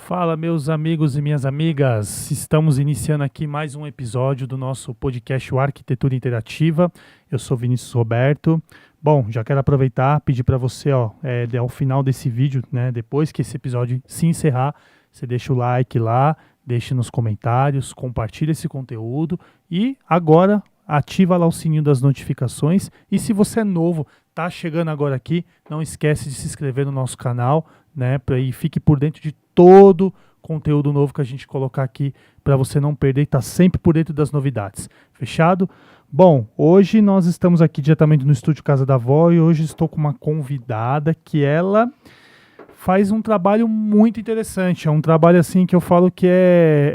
Fala, meus amigos e minhas amigas. Estamos iniciando aqui mais um episódio do nosso podcast O Arquitetura Interativa. Eu sou Vinícius Roberto. Bom, já quero aproveitar, pedir para você, ao final desse vídeo, né, depois que esse episódio se encerrar, você deixa o like lá, deixe nos comentários, compartilha esse conteúdo e agora ativa lá o sininho das notificações. E se você é novo, tá chegando agora aqui, não esquece de se inscrever no nosso canal, né, e fique por dentro de todo conteúdo novo que a gente colocar aqui para você não perder e estar sempre por dentro das novidades. Fechado? Bom, hoje nós estamos aqui diretamente no estúdio Casa da Vó e hoje estou com uma convidada que ela faz um trabalho muito interessante. É um trabalho assim que eu falo que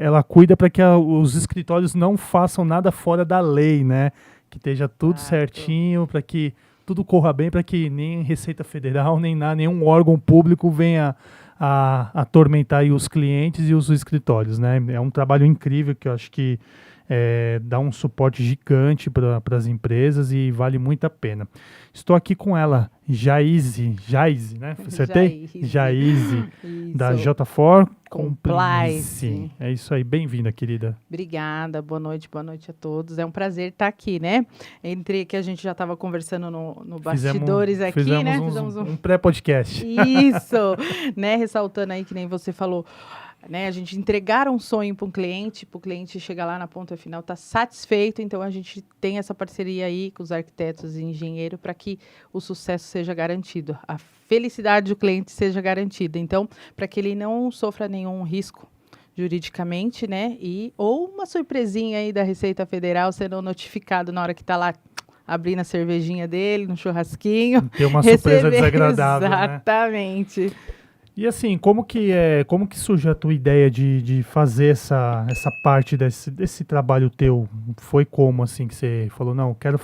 ela cuida para que os escritórios não façam nada fora da lei, né? Que esteja tudo certinho, para que tudo corra bem, para que nem Receita Federal, nem nada, nenhum órgão público venha a atormentar aí os clientes e os escritórios, né? É um trabalho incrível que eu acho que dá um suporte gigante para as empresas e vale muito a pena. Estou aqui com ela, Jaize, né? Acertei? Jaize, da J4 Compliance. É isso aí, bem-vinda, querida. Obrigada, boa noite a todos. É um prazer estar aqui, né? Entre que a gente já estava conversando no bastidores aqui, né? Fizemos um pré-podcast. Isso, né? Ressaltando aí que nem você falou, né? A gente entregar um sonho para o cliente chegar lá na ponta final, tá satisfeito. Então a gente tem essa parceria aí com os arquitetos e engenheiros para que o sucesso seja garantido, a felicidade do cliente seja garantida. Então, para que ele não sofra nenhum risco juridicamente, né? Ou uma surpresinha aí da Receita Federal sendo notificado na hora que está lá abrindo a cervejinha dele, no churrasquinho. Ter uma surpresa desagradável, exatamente. Né? E assim, como que surgiu a tua ideia de fazer essa parte desse trabalho teu? Foi como, assim, que você falou, não, quero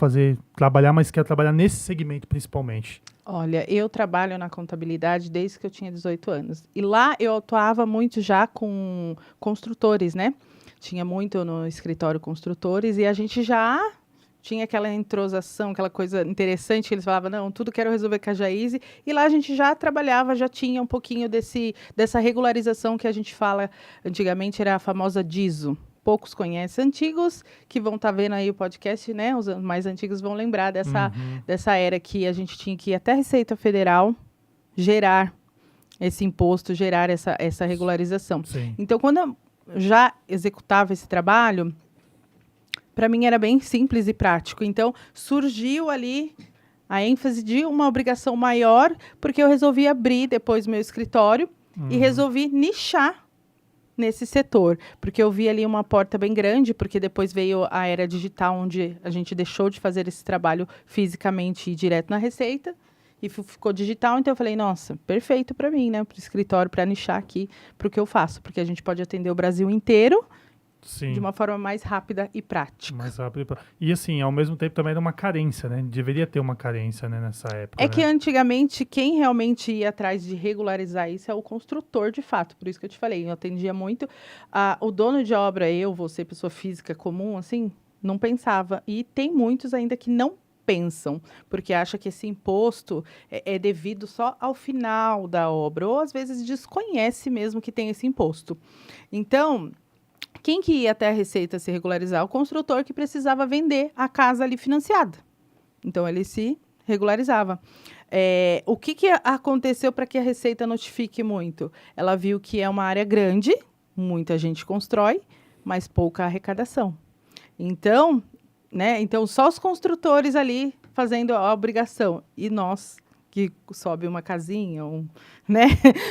trabalhar, mas quero trabalhar nesse segmento principalmente? Olha, eu trabalho na contabilidade desde que eu tinha 18 anos. E lá eu atuava muito já com construtores, né? Tinha muito no escritório construtores e a gente já tinha aquela entrosação, aquela coisa interessante que eles falavam, não, tudo quero resolver com a Jaize. E lá a gente já trabalhava, já tinha um pouquinho dessa regularização que a gente fala, antigamente era a famosa DISO. Poucos conhecem. Antigos que vão estar vendo aí o podcast, né? Os mais antigos vão lembrar dessa era que a gente tinha que ir até a Receita Federal gerar esse imposto, gerar essa regularização. Sim. Então, quando eu já executava esse trabalho, para mim era bem simples e prático. Então, surgiu ali a ênfase de uma obrigação maior, porque eu resolvi abrir depois meu escritório e resolvi nichar nesse setor, porque eu vi ali uma porta bem grande, porque depois veio a era digital, onde a gente deixou de fazer esse trabalho fisicamente e direto na Receita, e ficou digital, então eu falei, nossa, perfeito para mim, né, para o escritório, para nichar aqui, para o que eu faço, porque a gente pode atender o Brasil inteiro. Sim. De uma forma mais rápida e prática. Mais rápida. E assim, ao mesmo tempo também era uma carência, né? Deveria ter uma carência, né, nessa época. É que antigamente, quem realmente ia atrás de regularizar isso é o construtor, de fato. Por isso que eu te falei, eu atendia muito. O dono de obra, você, pessoa física comum, assim, não pensava. E tem muitos ainda que não pensam, porque acha que esse imposto é devido só ao final da obra, ou às vezes desconhece mesmo que tem esse imposto. Então, quem que ia até a Receita se regularizar? O construtor que precisava vender a casa ali financiada. Então, ele se regularizava. O que aconteceu para que a Receita notifique muito? Ela viu que é uma área grande, muita gente constrói, mas pouca arrecadação. Então, né, só os construtores ali fazendo a obrigação. E nós, que sobe uma casinha, né?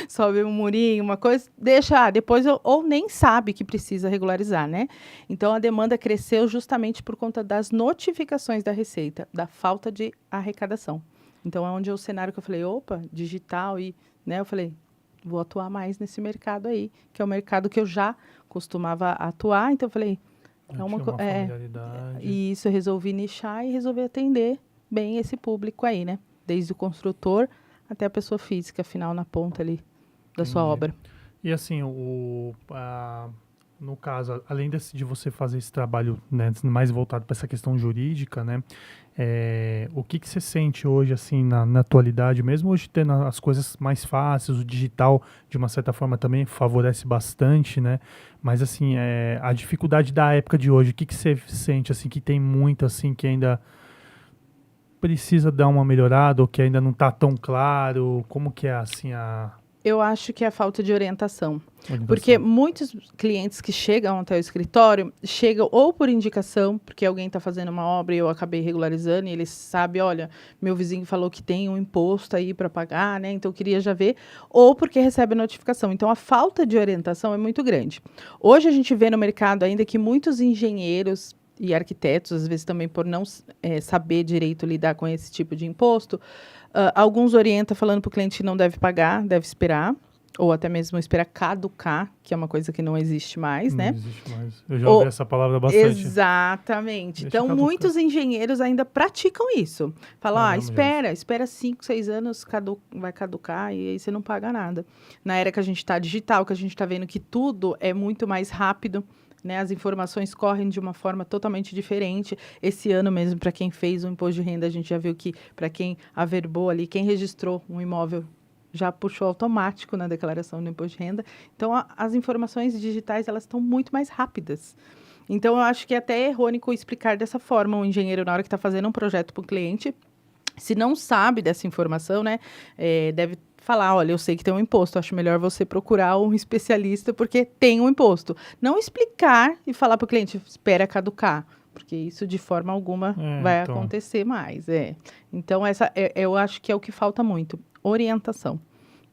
Sobe um murinho, uma coisa, deixa, depois ou nem sabe que precisa regularizar, né? Então, a demanda cresceu justamente por conta das notificações da Receita, da falta de arrecadação. Então, é onde é o cenário que eu falei, opa, digital e, né? Eu falei, vou atuar mais nesse mercado aí, que é o mercado que eu já costumava atuar. Então, eu falei, e isso eu resolvi nichar e resolvi atender bem esse público aí, né? Desde o construtor até a pessoa física, final na ponta ali da sua obra. E assim, no caso, além de você fazer esse trabalho, né, mais voltado para essa questão jurídica, né, o que você sente hoje, assim, na atualidade, mesmo hoje tendo as coisas mais fáceis, o digital, de uma certa forma, também favorece bastante, né, mas, assim, a dificuldade da época de hoje, o que você sente, assim, que tem muito, assim, que ainda precisa dar uma melhorada, ou que ainda não está tão claro, como que é, assim, a Eu acho que é a falta de orientação. orientação? Porque muitos clientes que chegam até o escritório, chegam ou por indicação, porque alguém está fazendo uma obra e eu acabei regularizando, e ele sabe, olha, meu vizinho falou que tem um imposto aí para pagar, né? Então eu queria já ver, ou porque recebe notificação. Então a falta de orientação é muito grande. Hoje a gente vê no mercado ainda que muitos engenheiros e arquitetos, às vezes também por não saber direito lidar com esse tipo de imposto, alguns orientam falando para o cliente que não deve pagar, deve esperar, ou até mesmo esperar caducar, que é uma coisa que não existe mais, né? Não existe mais. Eu já ouvi essa palavra bastante. Exatamente. Deixa Então, caducar. muitos engenheiros ainda praticam isso. Falam, Caramba, espera 5, 6 anos, vai caducar e aí você não paga nada. Na era que a gente está digital, que a gente está vendo que tudo é muito mais rápido, né? As informações correm de uma forma totalmente diferente. Esse ano mesmo, para quem fez o imposto de renda, a gente já viu que para quem averbou ali, quem registrou um imóvel já puxou automático na declaração do imposto de renda. Então, as informações digitais, elas estão muito mais rápidas. Então, eu acho que é até errôneo explicar dessa forma um engenheiro, na hora que está fazendo um projeto para o cliente, se não sabe dessa informação, né, deve falar, olha, eu sei que tem um imposto, acho melhor você procurar um especialista porque tem um imposto. Não explicar e falar para o cliente, espera caducar, porque isso de forma alguma vai acontecer mais. Então, eu acho que é o que falta muito, orientação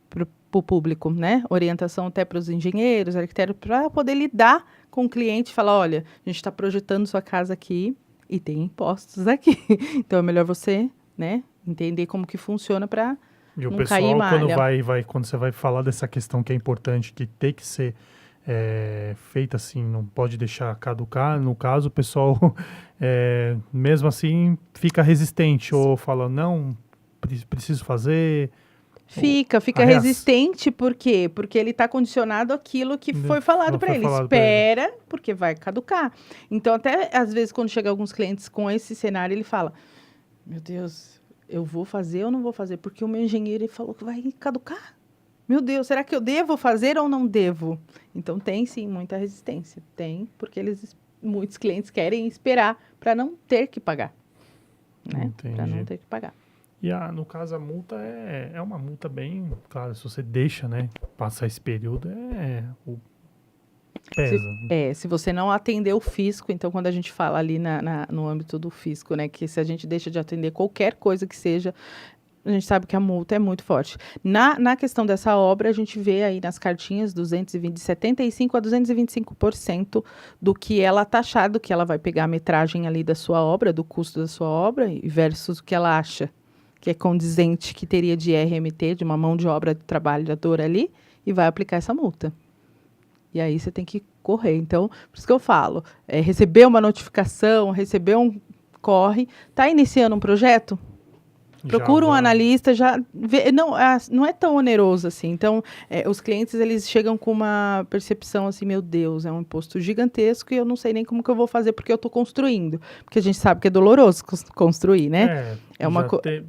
para o público, né? Orientação até para os engenheiros, arquitetos, para poder lidar com o cliente e falar, olha, a gente está projetando sua casa aqui e tem impostos aqui. Então, é melhor você, né, entender como que funciona para e o não pessoal, cair malha. quando você vai falar dessa questão que é importante, que tem que ser feita assim, não pode deixar caducar, no caso, o pessoal, mesmo assim, fica resistente, ou fala, não, preciso fazer. Fica resistente, por quê? Porque ele está condicionado àquilo que foi falado para ele. Espera, porque vai caducar. Então, até às vezes, quando chega alguns clientes com esse cenário, ele fala, meu Deus, eu vou fazer ou não vou fazer? Porque o meu engenheiro falou que vai caducar. Meu Deus, será que eu devo fazer ou não devo? Então, tem sim muita resistência. Tem, porque muitos clientes querem esperar para não ter que pagar. Né? Para não ter que pagar. E, no caso, a multa é uma multa bem... Claro, se você deixa, né, passar esse período, pesa. Se você não atender o fisco, então, quando a gente fala ali no âmbito do fisco, né, que se a gente deixa de atender qualquer coisa que seja, a gente sabe que a multa é muito forte. Na questão dessa obra, a gente vê aí nas cartinhas de 75% a 225% do que ela taxar, do que ela vai pegar a metragem ali da sua obra, do custo da sua obra, versus o que ela acha que é condizente, que teria de RMT, de uma mão de obra de trabalhador ali, e vai aplicar essa multa. E aí você tem que correr. Então, por isso que eu falo, receber uma notificação, corre. Está iniciando um projeto? Procura um analista, já vê, não é tão oneroso assim. Então, os clientes, eles chegam com uma percepção assim, meu Deus, é um imposto gigantesco e eu não sei nem como que eu vou fazer porque eu estou construindo. Porque a gente sabe que é doloroso construir, né?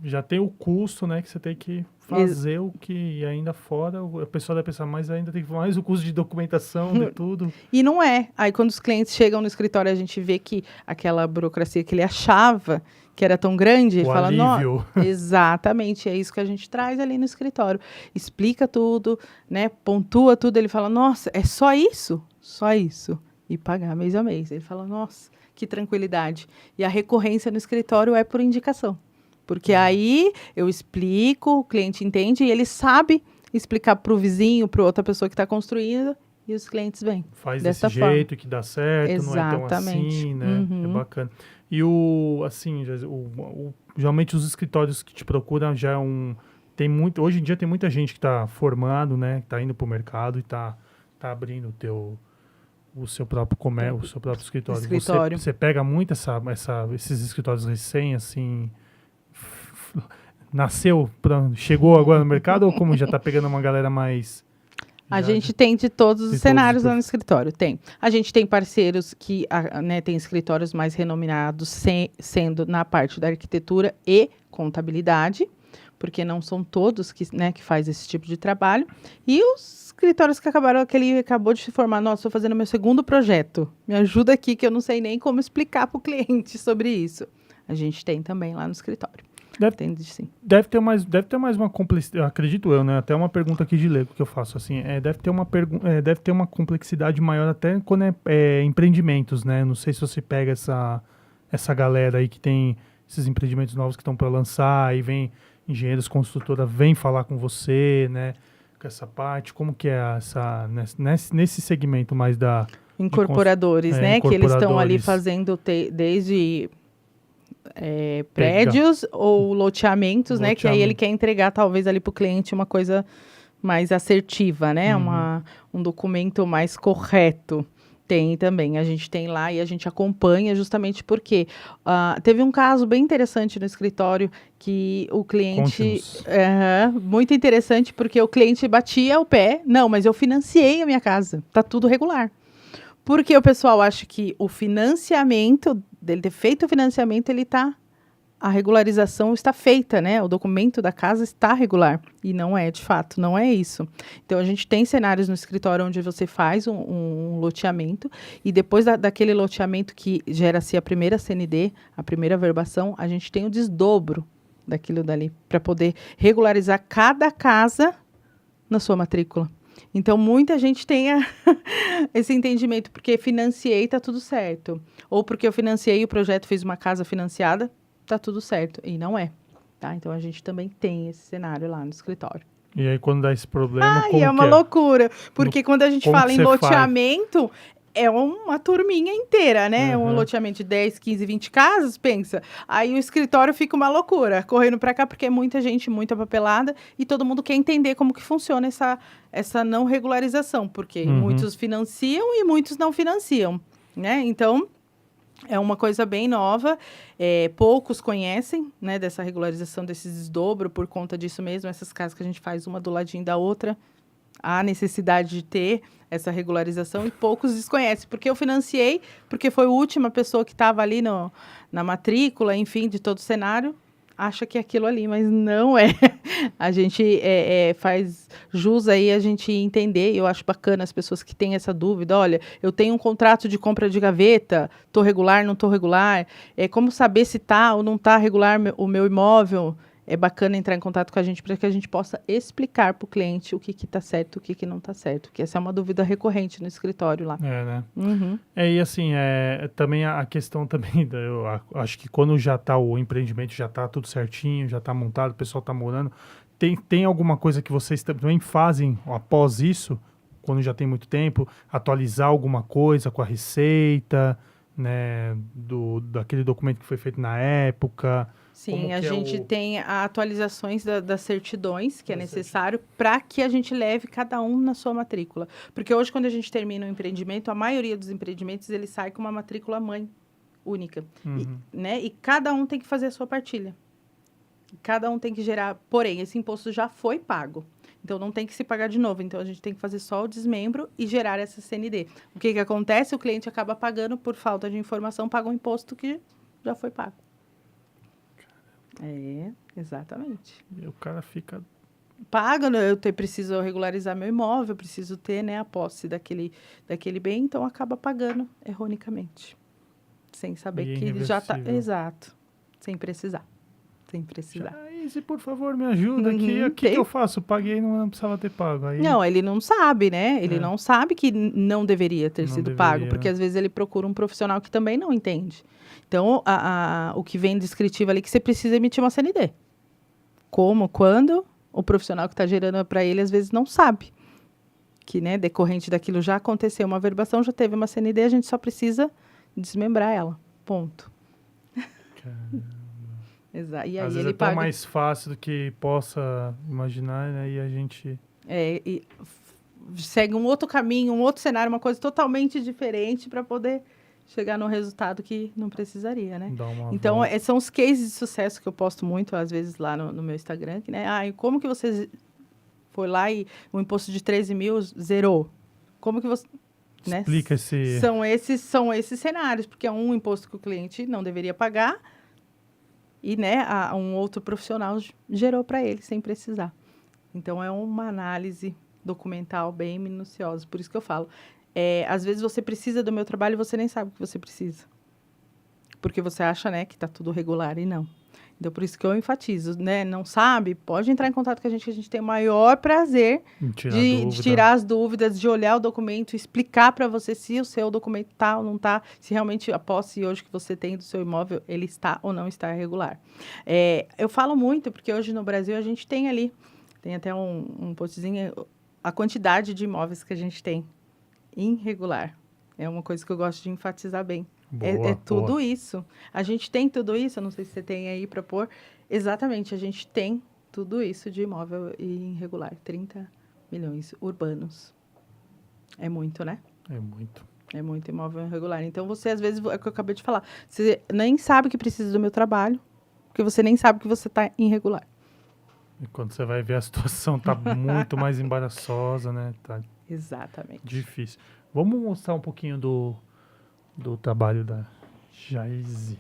Já tem o custo, né, que você tem que fazer o que ainda fora, a pessoa vai pensar, mas ainda tem mais o custo de documentação, de tudo. E não é. Aí, quando os clientes chegam no escritório, a gente vê que aquela burocracia que ele achava que era tão grande, fala, alívio. Exatamente, é isso que a gente traz ali no escritório. Explica tudo, né? Pontua tudo, ele fala, nossa, é só isso? Só isso. E pagar mês a mês. Ele fala, nossa, que tranquilidade. E a recorrência no escritório é por indicação. Porque aí eu explico, o cliente entende e ele sabe explicar para o vizinho, para outra pessoa que está construindo, e os clientes vêm. Faz desse jeito que dá certo, exatamente. Não é tão assim, né? É bacana. E geralmente os escritórios que te procuram já hoje em dia tem muita gente que está formado, né? Que está indo para o mercado e está abrindo o seu próprio comércio, o seu próprio escritório. Você pega muito esses escritórios recém, assim, chegou agora no mercado ou como já está pegando uma galera mais A gente tem de todos os Tem cenários todos os lá no escritório, tem. A gente tem parceiros que, né, tem escritórios mais renomeados, sendo na parte da arquitetura e contabilidade, porque não são todos que, né, que faz esse tipo de trabalho. E os escritórios que acabaram, que ele acabou de se formar, nossa, estou fazendo meu segundo projeto, me ajuda aqui que eu não sei nem como explicar para o cliente sobre isso. A gente tem também lá no escritório. Entende, sim. Deve ter mais uma complexidade, acredito eu, né? Até uma pergunta aqui de leigo que eu faço, assim, deve ter uma complexidade maior até quando é empreendimentos, né? Não sei se você pega essa galera aí que tem esses empreendimentos novos que estão para lançar e vem engenheiros, construtora, vem falar com você, né? Com essa parte, como que é nesse segmento mais da... Incorporadores, né? Que eles estão ali fazendo desde... prédios ou loteamentos, né? Que aí ele quer entregar, talvez, ali para o cliente uma coisa mais assertiva, né? Um documento mais correto. Tem também, a gente tem lá e a gente acompanha justamente porque teve um caso bem interessante no escritório que o cliente... muito interessante porque o cliente batia o pé. Não, mas eu financiei a minha casa, tá tudo regular. Porque o pessoal acha que o financiamento, dele ter feito o financiamento, a regularização está feita, né? O documento da casa está regular. E não é, de fato, não é isso. Então, a gente tem cenários no escritório onde você faz um loteamento e depois daquele loteamento que gera-se a primeira CND, a primeira verbação, a gente tem o desdobro daquilo dali para poder regularizar cada casa na sua matrícula. Então, muita gente tem esse entendimento, porque financiei, tá tudo certo. Ou porque eu financiei o projeto, fiz uma casa financiada, tá tudo certo. E não é, tá? Então, a gente também tem esse cenário lá no escritório. E aí, quando dá esse problema, é uma loucura. Porque quando a gente fala em loteamento... É uma turminha inteira, né? Um loteamento de 10, 15, 20 casas, pensa. Aí o escritório fica uma loucura, correndo para cá, porque é muita gente, muita papelada, e todo mundo quer entender como que funciona essa não regularização, porque muitos financiam e muitos não financiam, né? Então, é uma coisa bem nova, poucos conhecem, né, dessa regularização, desse desdobro, por conta disso mesmo, essas casas que a gente faz uma do ladinho da outra, há necessidade de ter essa regularização e poucos desconhecem, porque eu financiei, porque foi a última pessoa que estava ali na matrícula, enfim, de todo o cenário, acha que é aquilo ali, mas não é. A gente faz jus aí a gente entender, eu acho bacana as pessoas que têm essa dúvida, olha, eu tenho um contrato de compra de gaveta, estou regular, não estou regular, como saber se está ou não está regular o meu imóvel? É bacana entrar em contato com a gente para que a gente possa explicar para o cliente o que está certo, o que não está certo. Porque essa é uma dúvida recorrente no escritório lá. Né? E assim, também a questão também, eu acho que quando já está o empreendimento, já está tudo certinho, já está montado, o pessoal está morando, tem alguma coisa que vocês também fazem após isso, quando já tem muito tempo, atualizar alguma coisa com a receita, né, daquele documento que foi feito na época... Sim, a gente tem atualizações das certidões, que é necessário, para que a gente leve cada um na sua matrícula. Porque hoje, quando a gente termina um empreendimento, a maioria dos empreendimentos, ele sai com uma matrícula mãe única. E cada um tem que fazer a sua partilha. Cada um tem que gerar... Porém, esse imposto já foi pago. Então, não tem que se pagar de novo. Então, a gente tem que fazer só o desmembro e gerar essa CND. O que acontece? O cliente acaba pagando, por falta de informação, paga um imposto que já foi pago. Exatamente. E o cara fica... Paga, eu preciso regularizar meu imóvel, eu preciso ter, né, a posse daquele bem, então acaba pagando erroneamente. Sem saber que ele já está... Exato. Sem precisar. Izzy, por favor, me ajuda aqui. O que eu faço? Paguei, não precisava ter pago. Aí... Não, ele não sabe, né? Ele não sabe que não deveria ter sido pago, porque às vezes ele procura um profissional que também não entende. Então, o que vem descritivo ali é que você precisa emitir uma CND. Como, quando, o profissional que está gerando para ele, às vezes, não sabe. Que, né, decorrente daquilo já aconteceu uma verbação, já teve uma CND, a gente só precisa desmembrar ela. Ponto. Caramba. Exato. E aí às vezes ele é tão mais fácil do que possa imaginar, né? E a gente... e segue um outro caminho, um outro cenário, uma coisa totalmente diferente para poder chegar no resultado que não precisaria, né? Então, são os cases de sucesso que eu posto muito, às vezes, lá no meu Instagram, que, né? Como que você foi lá e o imposto de 13 mil zerou. Como que você... Né? Explica esse... São esses cenários, porque é um imposto que o cliente não deveria pagar e, né, um outro profissional gerou para ele, sem precisar. Então, é uma análise documental bem minuciosa. Por isso que eu falo, às vezes você precisa do meu trabalho e você nem sabe o que você precisa. Porque você acha, né, que está tudo regular e não. Então, por isso que eu enfatizo, né? Não sabe? Pode entrar em contato com a gente tem o maior prazer de tirar as dúvidas, de olhar o documento, explicar para você se o seu documento está ou não está, se realmente a posse hoje que você tem do seu imóvel, ele está ou não está irregular. Eu falo muito, porque hoje no Brasil a gente tem ali, tem até um postzinho, a quantidade de imóveis que a gente tem irregular. É uma coisa que eu gosto de enfatizar bem. Boa, tudo boa. Isso. A gente tem tudo isso, eu não sei se você tem aí para pôr. Exatamente, a gente tem tudo isso de imóvel irregular. 30 milhões urbanos. É muito, né? É muito. É muito imóvel irregular. Então, você, às vezes, é o que eu acabei de falar, você nem sabe que precisa do meu trabalho, porque você nem sabe que você está irregular. E quando você vai ver, a situação está muito mais embaraçosa, né? Tá Exatamente. difícil. Vamos mostrar um pouquinho do trabalho da Jaize.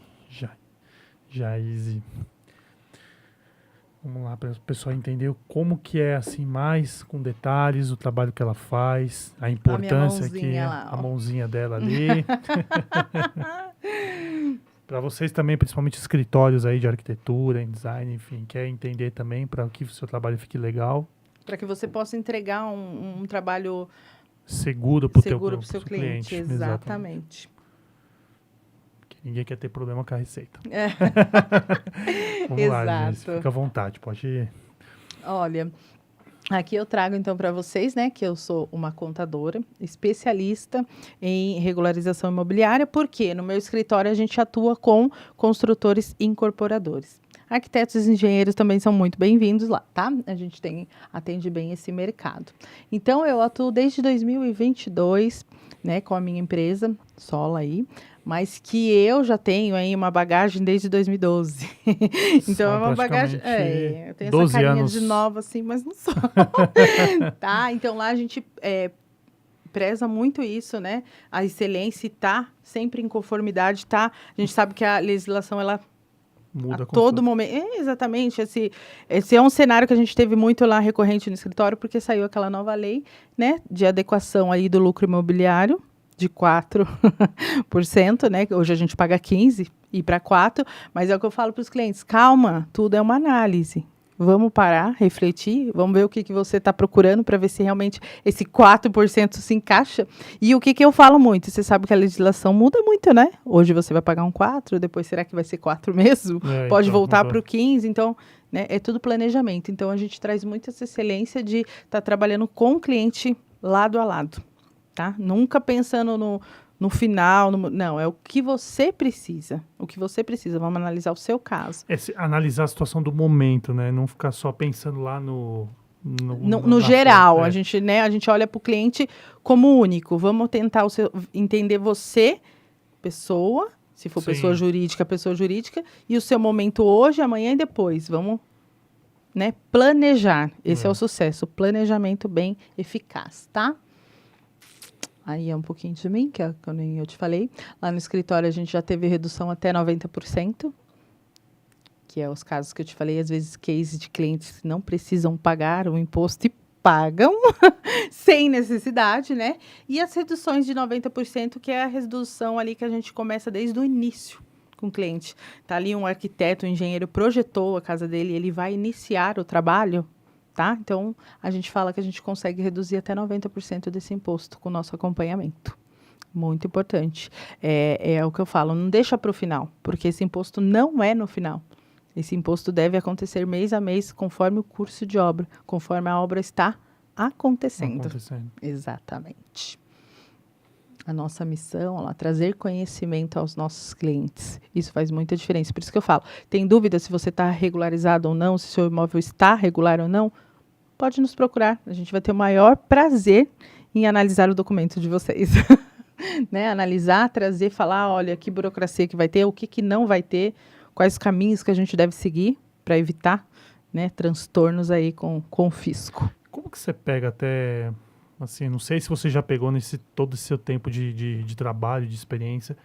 Vamos lá, para o pessoal entender como que é, assim, mais com detalhes, o trabalho que ela faz, a importância que a mãozinha dela ali. Para vocês também, principalmente escritórios aí de arquitetura, em design, enfim, quer entender também para que o seu trabalho fique legal. Para que você possa entregar um trabalho seguro para o seu cliente. Exatamente. Ninguém quer ter problema com a receita. Vamos Exato. lá, gente. Fica à vontade, pode ir. Olha, aqui eu trago então para vocês, né, que eu sou uma contadora especialista em regularização imobiliária, porque no meu escritório a gente atua com construtores incorporadores. Arquitetos e engenheiros também são muito bem-vindos lá, tá? A gente atende bem esse mercado. Então, eu atuo desde 2022, né, com a minha empresa, Sola aí, mas que eu já tenho aí uma bagagem desde 2012. Então, é uma bagagem... eu tenho essa carinha anos. De nova, assim, mas não sou. Tá? Então, lá a gente preza muito isso, né? A excelência tá sempre em conformidade, tá? A gente sabe que a legislação, ela muda a todo momento. Exatamente. Esse é um cenário que a gente teve muito lá recorrente no escritório, porque saiu aquela nova lei, né, de adequação aí do lucro imobiliário de 4%, né? Hoje a gente paga 15% e para 4%, mas é o que eu falo para os clientes, calma, tudo é uma análise. Vamos parar, refletir, vamos ver o que você está procurando para ver se realmente esse 4% se encaixa. E o que eu falo muito, você sabe que a legislação muda muito, né? Hoje você vai pagar um 4%, depois será que vai ser 4% mesmo? Pode então, voltar para o 15%, então, né, é tudo planejamento. Então, a gente traz muito essa excelência de estar trabalhando com o cliente lado a lado, tá? Nunca pensando no final, não, é o que você precisa. O que você precisa. Vamos analisar o seu caso. Analisar a situação do momento, né? Não ficar só pensando lá no geral. A gente olha para o cliente como único. Vamos tentar entender você, pessoa, se for pessoa jurídica, e o seu momento hoje, amanhã e depois. Vamos, né, planejar. Esse é o sucesso. Planejamento bem eficaz, tá? Aí é um pouquinho de mim, que é como eu te falei. Lá no escritório a gente já teve redução até 90%, que é os casos que eu te falei, às vezes case de clientes que não precisam pagar o imposto e pagam sem necessidade, né? E as reduções de 90%, que é a redução ali que a gente começa desde o início com o cliente. Tá ali um arquiteto, um engenheiro projetou a casa dele, ele vai iniciar o trabalho, tá? Então, a gente fala que a gente consegue reduzir até 90% desse imposto com o nosso acompanhamento. Muito importante. É o que eu falo, não deixa para o final, porque esse imposto não é no final. Esse imposto deve acontecer mês a mês, conforme o curso de obra, conforme a obra está acontecendo. Exatamente. A nossa missão é trazer conhecimento aos nossos clientes. Isso faz muita diferença. Por isso que eu falo, tem dúvida se você está regularizado ou não, se seu imóvel está regular ou não? Pode nos procurar. A gente vai ter o maior prazer em analisar o documento de vocês. Né? Analisar, trazer, falar, olha, que burocracia que vai ter, o que não vai ter, quais caminhos que a gente deve seguir para evitar, né, transtornos aí com o fisco. que você pega até, assim, não sei se você já pegou nesse todo esse seu tempo de trabalho, de experiência,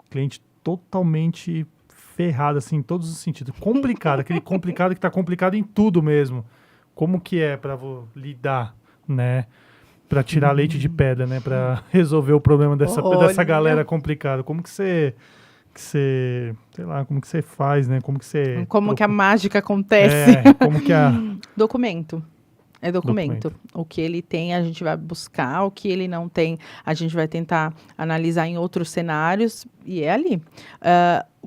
cliente totalmente ferrado, assim, em todos os sentidos. Complicado, aquele complicado que tá complicado em tudo mesmo. Como que é para lidar, né? Para tirar leite de pedra, né? Para resolver o problema dessa galera complicada. Como que você, sei lá, como que você faz, né? Como que você... Como que a mágica acontece? Como que a... Documento. É documento. O que ele tem, a gente vai buscar. O que ele não tem, a gente vai tentar analisar em outros cenários. E é ali.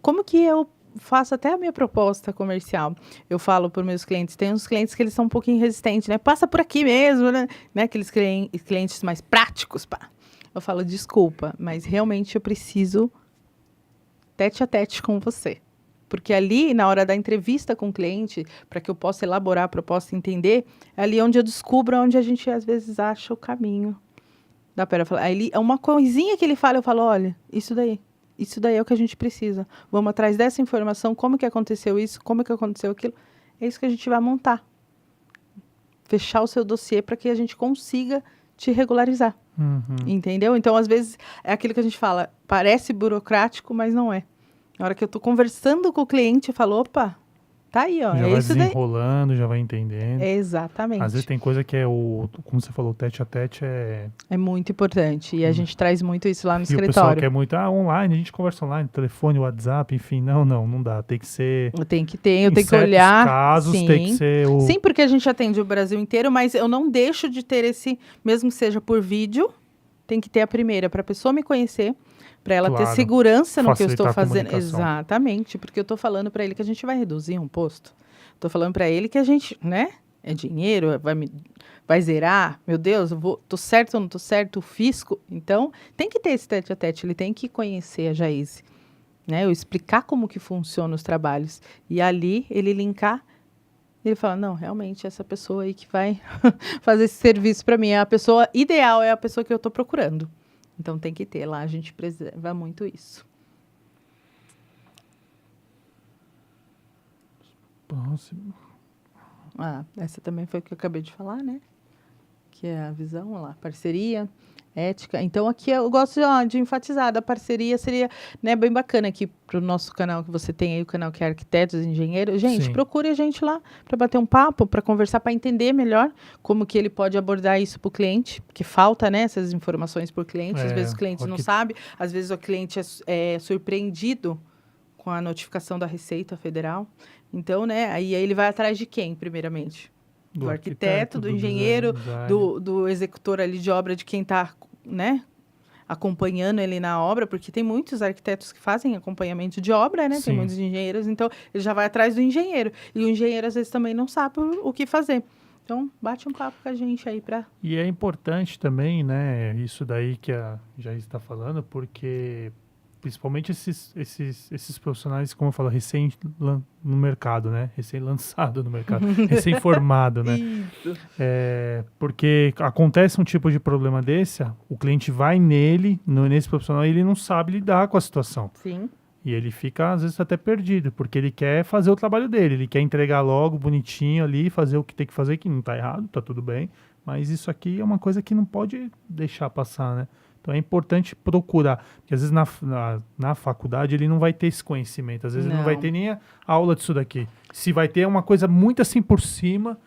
Como que eu faço até a minha proposta comercial? Eu falo para os meus clientes, tem uns clientes que eles são um pouquinho resistentes, né? Passa por aqui mesmo, né? Aqueles clientes mais práticos, pá. Eu falo, desculpa, mas realmente eu preciso tete a tete com você. Porque ali, na hora da entrevista com o cliente, para que eu possa elaborar a proposta e entender, é ali onde eu descubro onde a gente, às vezes, acha o caminho. Dá para falar. Ali, é uma coisinha que ele fala, eu falo, olha, isso daí é o que a gente precisa. Vamos atrás dessa informação, como que aconteceu isso, como que aconteceu aquilo. É isso que a gente vai montar. Fechar o seu dossiê para que a gente consiga te regularizar. Entendeu? Então, às vezes, é aquilo que a gente fala, parece burocrático, mas não é. Na hora que eu estou conversando com o cliente, eu falo, opa, tá aí, ó. Já vai desenrolando, já vai entendendo. Exatamente. Às vezes tem coisa que como você falou, tete a tete é... É muito importante. E a gente traz muito isso lá no e escritório. O pessoal quer muito, online, a gente conversa online, telefone, WhatsApp, enfim. Não dá. Tem que ser... Eu tenho que olhar. Em casos, sim. tem que ser Sim, porque a gente atende o Brasil inteiro, mas eu não deixo de ter esse, mesmo que seja por vídeo, tem que ter a primeira, para a pessoa me conhecer, para ela ter segurança no que eu estou fazendo. Exatamente, porque eu estou falando para ele que a gente vai reduzir um posto. Estou falando para ele que a gente, né? É dinheiro, vai zerar. Meu Deus, tô certo ou não tô certo? O fisco. Então, tem que ter esse tete a tete. Ele tem que conhecer a Jaíse, né? Eu explicar como que funciona os trabalhos. E ali, ele linkar, ele fala, não, realmente, essa pessoa aí que vai fazer esse serviço para mim é a pessoa ideal, é a pessoa que eu estou procurando. Então, tem que ter lá, a gente preserva muito isso. Próximo. Essa também foi o que eu acabei de falar, né? Que é a visão, olha lá, parceria, ética. Então, aqui eu gosto de enfatizar, a parceria seria, né, bem bacana aqui para o nosso canal que você tem aí, o canal que é Arquitetos e Engenheiros. Gente, procure a gente lá para bater um papo, para conversar, para entender melhor como que ele pode abordar isso para o cliente, porque falta, né, essas informações para o cliente. Às vezes o cliente não sabe, às vezes o cliente é surpreendido com a notificação da Receita Federal. Então, né, aí ele vai atrás de quem, primeiramente? Do arquiteto, do engenheiro, do executor ali de obra, de quem está, né, acompanhando ele na obra, porque tem muitos arquitetos que fazem acompanhamento de obra, né? Sim. Tem muitos engenheiros, então ele já vai atrás do engenheiro. E o engenheiro, às vezes, também não sabe o que fazer. Então, bate um papo com a gente aí para... E é importante também, né, isso daí que a Jair está falando, porque... principalmente esses profissionais, como eu falo, no mercado, né? Recém-lançado no mercado, recém-formado, né? Isso. Porque acontece um tipo de problema desse, o cliente vai nesse profissional, e ele não sabe lidar com a situação. Sim. E ele fica, às vezes, até perdido, porque ele quer fazer o trabalho dele, ele quer entregar logo, bonitinho ali, fazer o que tem que fazer, que não está errado, está tudo bem, mas isso aqui é uma coisa que não pode deixar passar, né? Então é importante procurar, porque às vezes na faculdade ele não vai ter esse conhecimento, às vezes ele não vai ter nem a aula disso daqui. Se vai ter uma coisa muito assim por cima.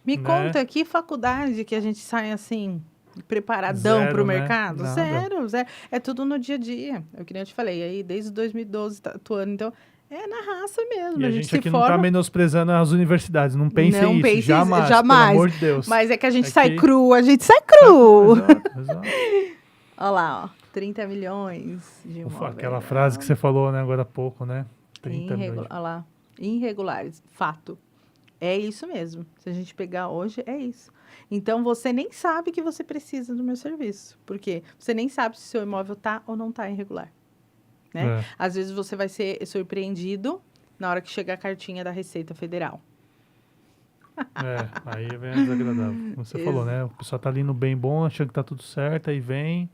Me conta, que faculdade que a gente sai assim, preparadão para o mercado? Né? Zero. É tudo no dia a dia. É o que eu te falei, aí desde 2012 tá atuando, então é na raça mesmo. E a gente aqui não está menosprezando as universidades, não pense isso, jamais, pelo amor de Deus. Mas é que a gente sai cru, Exato. Olha lá, ó, 30 milhões de imóveis. Aquela frase que você falou, né, agora há pouco, né? 30 milhões. Olha lá, irregulares, fato. É isso mesmo. Se a gente pegar hoje, é isso. Então, você nem sabe que você precisa do meu serviço. Porque você nem sabe se seu imóvel está ou não está irregular. Né? Às vezes, você vai ser surpreendido na hora que chegar a cartinha da Receita Federal. Aí vem a desagradável. Como você falou, né? O pessoal tá ali no bem bom, achando que tá tudo certo, aí vem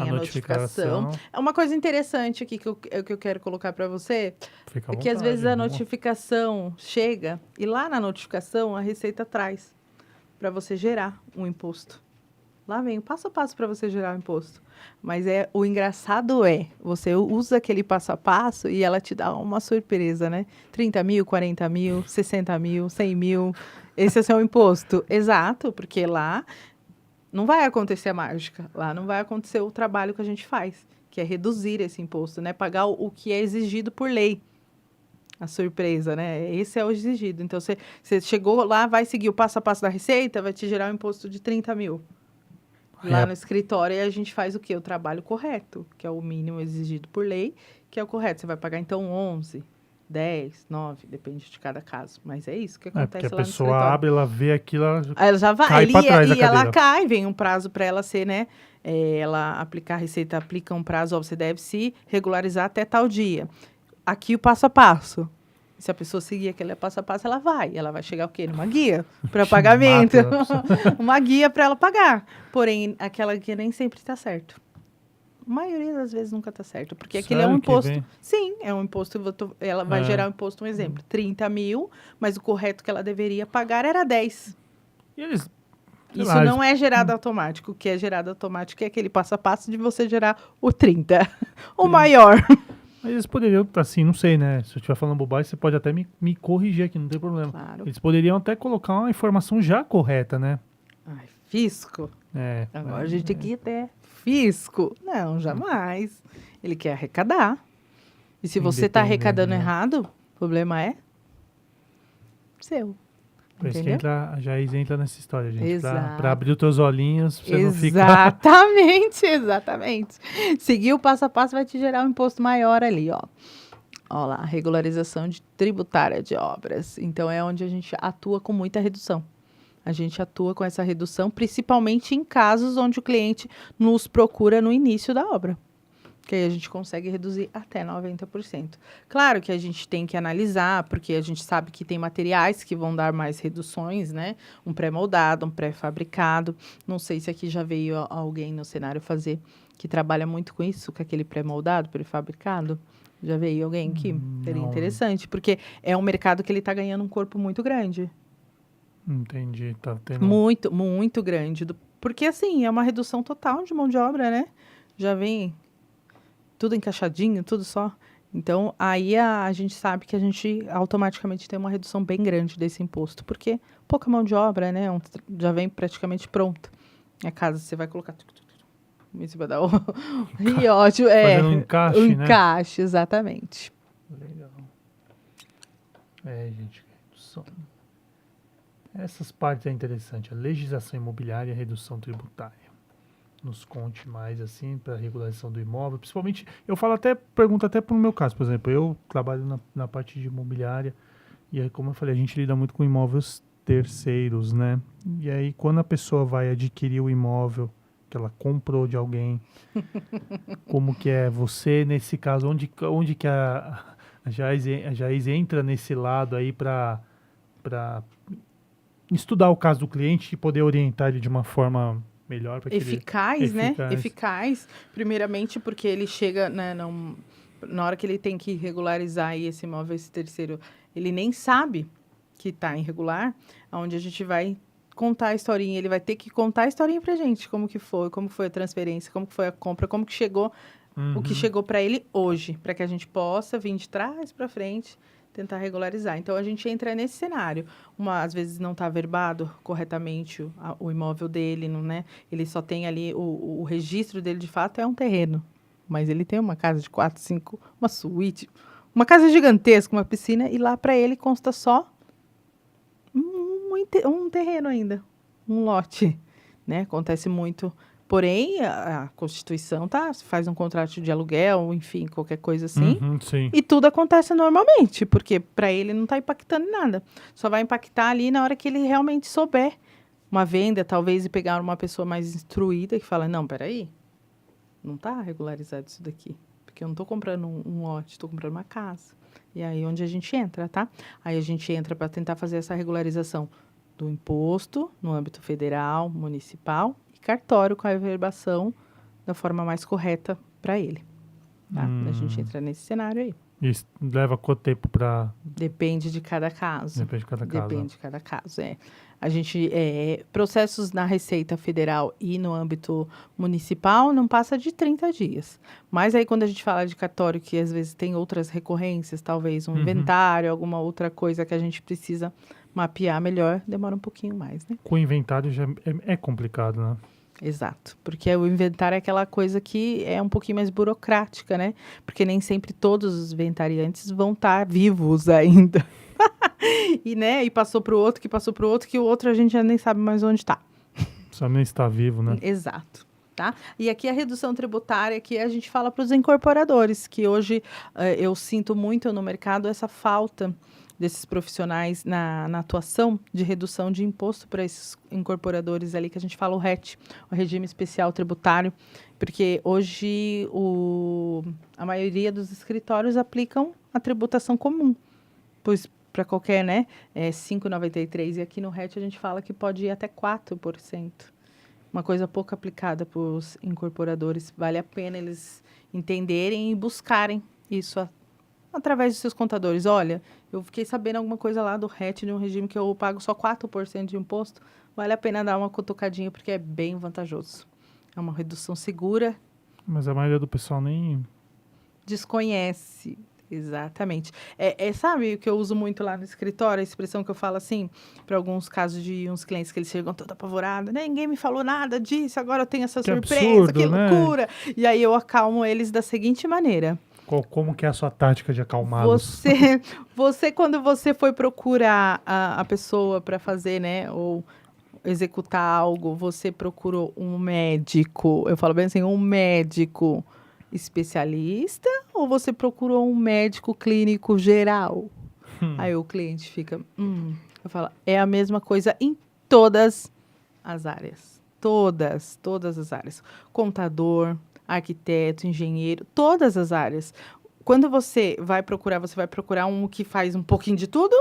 a notificação. É uma coisa interessante aqui que eu quero colocar para você. Fica à vontade, que às vezes a notificação chega e lá na notificação a Receita traz para você gerar um imposto. Lá vem o passo a passo para você gerar o imposto. Mas o engraçado você usa aquele passo a passo e ela te dá uma surpresa, né? 30 mil, 40 mil, 60 mil, 100 mil. Esse é o seu imposto. Exato, porque lá não vai acontecer a mágica. Lá não vai acontecer o trabalho que a gente faz, que é reduzir esse imposto, né? Pagar o que é exigido por lei. A surpresa, né? Esse é o exigido. Então, você chegou lá, vai seguir o passo a passo da Receita, vai te gerar um imposto de 30 mil. Lá no escritório, a gente faz o quê? O trabalho correto, que é o mínimo exigido por lei, que é o correto. Você vai pagar, então, 11, 10, 9, depende de cada caso. Mas é isso que acontece porque lá a no pessoa escritório. abre, ela vê aquilo, Ela já vai, cai pra trás da e ela cadeira. cai, vem um prazo para ela ser, né? Ela aplicar a Receita, aplica um prazo, ó, você deve se regularizar até tal dia. Aqui o passo a passo. Se a pessoa seguir aquele passo a passo, ela vai chegar o quê? Numa guia para pagamento. Uma guia para ela pagar. Porém, aquela guia nem sempre está certo. A maioria das vezes nunca está certo. Porque aquele é um imposto. Sim, é um imposto. Ela vai gerar um imposto, um exemplo. 30 mil, mas o correto que ela deveria pagar era 10. E eles... Isso não é gerado automático. O que é gerado automático é aquele passo a passo de você gerar o 30. O maior. Mas eles poderiam, assim, não sei, né? Se eu estiver falando bobagem, você pode até me corrigir aqui, não tem problema. Claro. Eles poderiam até colocar uma informação já correta, né? Ai, fisco. Agora a gente tem que ir até fisco. Não, jamais. Ele quer arrecadar. E se você está arrecadando errado, o problema é seu. Por isso que a Jaís entra nessa história, gente. Exato. Para abrir os teus olhinhos, pra você não ficar... Exatamente. Seguir o passo a passo vai te gerar um imposto maior ali, ó. Ó lá, regularização tributária de obras. Então, é onde a gente atua com muita redução. A gente atua com essa redução, principalmente em casos onde o cliente nos procura no início da obra. Que aí a gente consegue reduzir até 90%. Claro que a gente tem que analisar, porque a gente sabe que tem materiais que vão dar mais reduções, né? Um pré-moldado, um pré-fabricado. Não sei se aqui já veio alguém no cenário fazer, que trabalha muito com isso, com aquele pré-moldado, pré-fabricado. Já veio alguém que seria interessante, porque é um mercado que ele está ganhando um corpo muito grande. Entendi, tá tendo... Muito, muito grande. Porque, assim, é uma redução total de mão de obra, né? Já vem... tudo encaixadinho, tudo só. Então, aí a gente sabe que a gente automaticamente tem uma redução bem grande desse imposto, porque pouca mão de obra, né? Já vem praticamente pronto. A casa você vai colocar... em cima da outra. E ótimo. Fazendo um encaixe, né? Encaixe, exatamente. Legal. Gente, redução. Essas partes é interessante. A legislação imobiliária e a redução tributária. Nos conte mais, assim, para a regularização do imóvel. Principalmente, pergunto até para o meu caso, por exemplo, eu trabalho na parte de imobiliária e aí, como eu falei, a gente lida muito com imóveis terceiros, né? E aí, quando a pessoa vai adquirir o imóvel que ela comprou de alguém, como que é você, nesse caso, onde que a Jaís entra nesse lado aí para estudar o caso do cliente e poder orientar ele de uma forma... melhor para eficaz, né? Eficaz, primeiramente porque ele chega, né, na hora que ele tem que regularizar aí esse imóvel, esse terceiro, ele nem sabe que está irregular, onde a gente vai contar a historinha, ele vai ter que contar a historinha pra gente, como foi a transferência, como que foi a compra, como que chegou, o que chegou para ele hoje, para que a gente possa vir de trás para frente, tentar regularizar. Então, a gente entra nesse cenário. Às vezes não está averbado corretamente o imóvel dele, não, né? Ele só tem ali, o registro dele, de fato, é um terreno. Mas ele tem uma casa de 4, 5, uma suíte, uma casa gigantesca, uma piscina, e lá para ele consta só um terreno ainda, um lote, né? Acontece muito... Porém, a Constituição faz um contrato de aluguel, enfim, qualquer coisa assim. Sim. E tudo acontece normalmente, porque para ele não está impactando em nada. Só vai impactar ali na hora que ele realmente souber uma venda, talvez, e pegar uma pessoa mais instruída que fala, não, peraí, não está regularizado isso daqui. Porque eu não estou comprando um lote, estou comprando uma casa. E aí onde a gente entra, tá? Aí a gente entra para tentar fazer essa regularização do imposto no âmbito federal, municipal, cartório com a averbação da forma mais correta para ele. Tá? A gente entra nesse cenário aí. Isso leva quanto tempo para... Depende de cada caso. Depende de cada caso. Depende de cada caso, é. A gente, processos na Receita Federal e no âmbito municipal não passa de 30 dias. Mas aí quando a gente fala de cartório, que às vezes tem outras recorrências, talvez um inventário, alguma outra coisa que a gente precisa mapear melhor, demora um pouquinho mais, né? Com o inventário já é complicado, né? Exato, porque o inventário é aquela coisa que é um pouquinho mais burocrática, né? Porque nem sempre todos os inventariantes vão estar vivos ainda. E, né, e passou para o outro, que o outro a gente já nem sabe mais onde está. Só nem está vivo, né? Exato. Tá? E aqui a redução tributária, que a gente fala para os incorporadores, que hoje eu sinto muito no mercado essa falta desses profissionais na atuação de redução de imposto para esses incorporadores ali, que a gente fala o RET, o Regime Especial Tributário, porque hoje a maioria dos escritórios aplicam a tributação comum, pois para qualquer, né, 5,93, e aqui no RET a gente fala que pode ir até 4%. Uma coisa pouco aplicada para os incorporadores. Vale a pena eles entenderem e buscarem isso através dos seus contadores. Olha, eu fiquei sabendo alguma coisa lá do RET, de um regime que eu pago só 4% de imposto. Vale a pena dar uma cutucadinha, porque é bem vantajoso. É uma redução segura. Mas a maioria do pessoal nem... Desconhece. Exatamente. Sabe o que eu uso muito lá no escritório, a expressão que eu falo assim, para alguns casos de uns clientes que eles chegam toda apavorada, né? Ninguém me falou nada disso, agora eu tenho essa surpresa, absurdo, que né? loucura. E aí eu acalmo eles da seguinte maneira. Como que é a sua tática de acalmá-los? Você, quando você foi procurar a pessoa para fazer, né, ou executar algo, você procurou um médico, eu falo bem assim, um médico especialista, ou você procurou um médico clínico geral? Aí o cliente fica, eu falo, é a mesma coisa em todas as áreas. Todas as áreas. Contador, arquiteto, engenheiro, todas as áreas. Quando você vai procurar um que faz um pouquinho de tudo?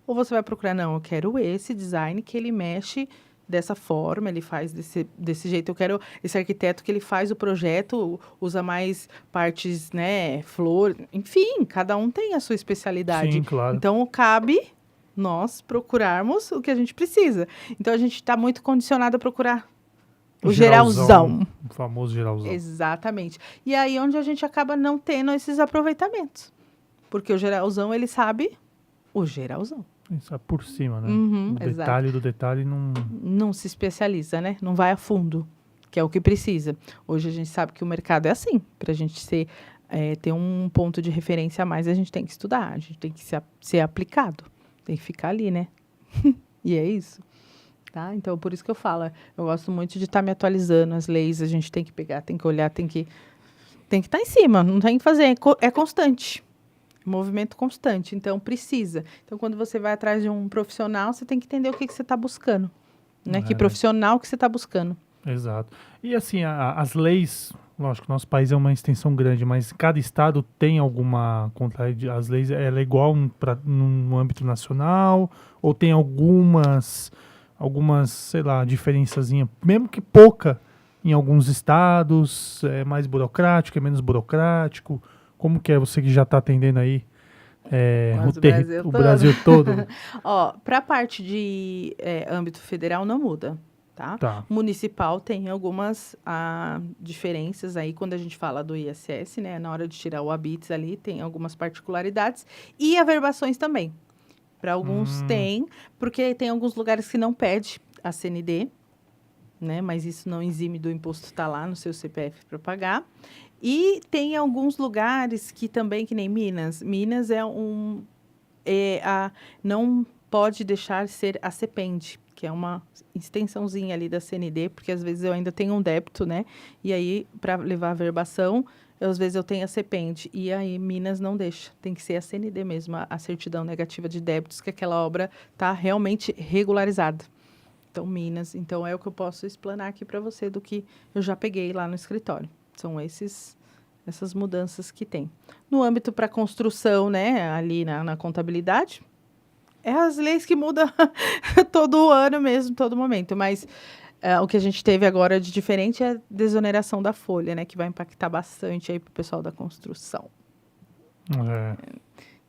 Ou você vai procurar, não, eu quero esse design que ele mexe dessa forma, ele faz desse jeito. Eu quero esse arquiteto que ele faz o projeto, usa mais partes, né, flor, enfim, cada um tem a sua especialidade. Sim, claro. Então, cabe nós procurarmos o que a gente precisa. Então, a gente está muito condicionado a procurar o geralzão. O famoso geralzão. Exatamente. E aí, onde a gente acaba não tendo esses aproveitamentos. Porque o geralzão, ele sabe o geralzão. Isso é por cima, né? Uhum, o detalhe do detalhe não... Não se especializa, né? Não vai a fundo, que é o que precisa. Hoje a gente sabe que o mercado é assim. Para a gente ter um ponto de referência a mais, a gente tem que estudar, a gente tem que ser aplicado. Tem que ficar ali, né? E é isso. Tá? Então, por isso que eu falo, eu gosto muito de estar me atualizando. As leis a gente tem que pegar, tem que olhar, tem que estar em cima, não tem que fazer. É constante. Movimento constante, então precisa. Então, quando você vai atrás de um profissional, você tem que entender o que você está buscando. Né? Que profissional que você está buscando. Exato. E assim, as leis, lógico, nosso país é uma extensão grande, mas cada estado tem alguma... As leis, ela é igual no âmbito nacional? Ou tem algumas, sei lá, diferençazinha, mesmo que pouca, em alguns estados, é mais burocrático, é menos burocrático? Como que é você que já está atendendo aí o Brasil todo? Ó, para a parte de âmbito federal não muda, tá? Municipal tem algumas diferenças aí quando a gente fala do ISS, né? Na hora de tirar o habites ali, tem algumas particularidades. E averbações também. Para alguns tem, porque tem alguns lugares que não pede a CND, né? Mas isso não exime do imposto estar lá no seu CPF para pagar. E tem alguns lugares que também, que nem Minas. Minas não pode deixar ser a CEPEND, que é uma extensãozinha ali da CND, porque às vezes eu ainda tenho um débito, né? E aí, para levar a verbação, às vezes eu tenho a CEPEND. E aí, Minas não deixa. Tem que ser a CND mesmo, a certidão negativa de débitos, que aquela obra está realmente regularizada. Então, Minas. Então, é o que eu posso explanar aqui para você do que eu já peguei lá no escritório. São essas mudanças que tem. No âmbito para construção, né, ali na contabilidade, é as leis que mudam todo ano mesmo, todo momento. Mas o que a gente teve agora de diferente é a desoneração da folha, né, que vai impactar bastante aí para o pessoal da construção. É.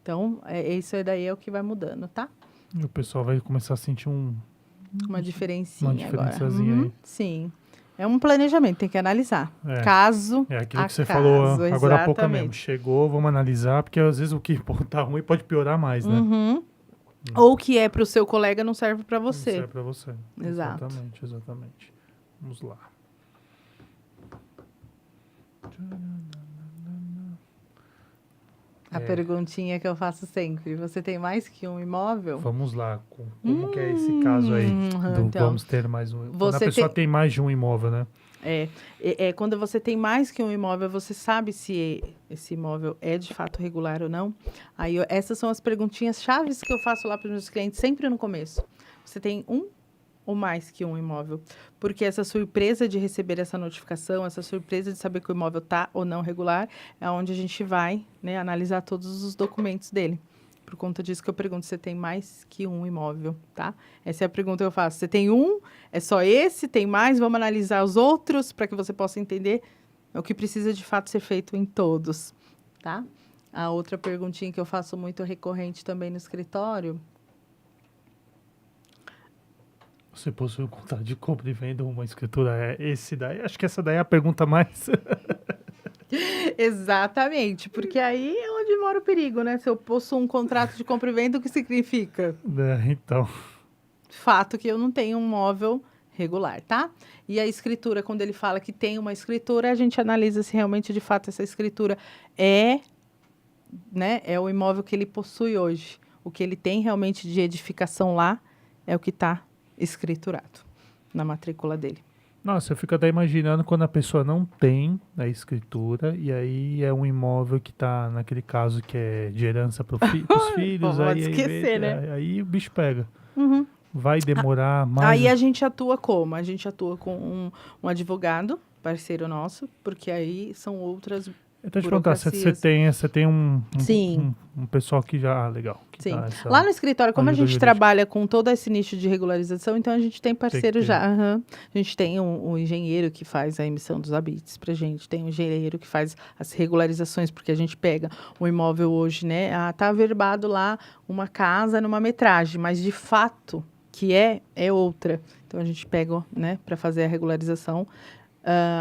Então, isso daí é o que vai mudando, tá? E o pessoal vai começar a sentir Uma diferencinha uma agora. diferençazinha aí. Sim. É um planejamento, tem que analisar. É. Caso É aquilo a que você caso, falou agora há pouco mesmo. exatamente. Chegou, vamos analisar, porque às vezes o que tá ruim pode piorar mais, né? Ou o que é para o seu colega não serve para Não você. serve pra você. Exato. Exatamente. Vamos lá. A perguntinha que eu faço sempre. Você tem mais que um imóvel? Vamos lá. Como que é esse caso aí? Então, vamos ter mais um. Quando a você pessoa tem mais de um imóvel, né? Quando você tem mais que um imóvel, você sabe se esse imóvel é de fato regular ou não. Aí, essas são as perguntinhas chaves que eu faço lá para os meus clientes sempre no começo. Você tem um ou mais que um imóvel? Porque essa surpresa de receber essa notificação, essa surpresa de saber que o imóvel está ou não regular, é onde a gente vai, né, analisar todos os documentos dele. Por conta disso que eu pergunto, você tem mais que um imóvel, tá? Essa é a pergunta que eu faço. Você tem um? É só esse? Tem mais? Vamos analisar os outros para que você possa entender o que precisa de fato ser feito em todos, tá? A outra perguntinha que eu faço muito recorrente também no escritório. Você possui um contrato de compra e venda, uma escritura esse daí? Acho que essa daí é a pergunta mais... Exatamente, porque aí é onde mora o perigo, né? Se eu possuo um contrato de compra e venda, o que significa? Então... Fato que eu não tenho um móvel regular, tá? E a escritura, quando ele fala que tem uma escritura, a gente analisa se realmente, de fato, essa escritura é o imóvel que ele possui hoje. O que ele tem realmente de edificação lá é o que está escriturado na matrícula dele. Nossa, eu fico até imaginando quando a pessoa não tem a escritura e aí é um imóvel que está, naquele caso, que é de herança para os filhos. Pode esquecer, né? Aí o bicho pega. Vai demorar mais... Aí a gente atua como? A gente atua com um advogado, parceiro nosso, porque aí são outras Então, te perguntar, você tem Sim. um pessoal que já... legal. Que Sim. dá essa Lá no escritório, como a ajuda gente jurídica. trabalha com todo esse nicho de regularização, então a gente tem parceiro ter. já. A gente tem um engenheiro que faz a emissão dos habites pra gente, tem um engenheiro que faz as regularizações, porque a gente pega um imóvel hoje, né? Tá averbado lá uma casa numa metragem, mas de fato que é outra. Então a gente pega, né, para fazer a regularização.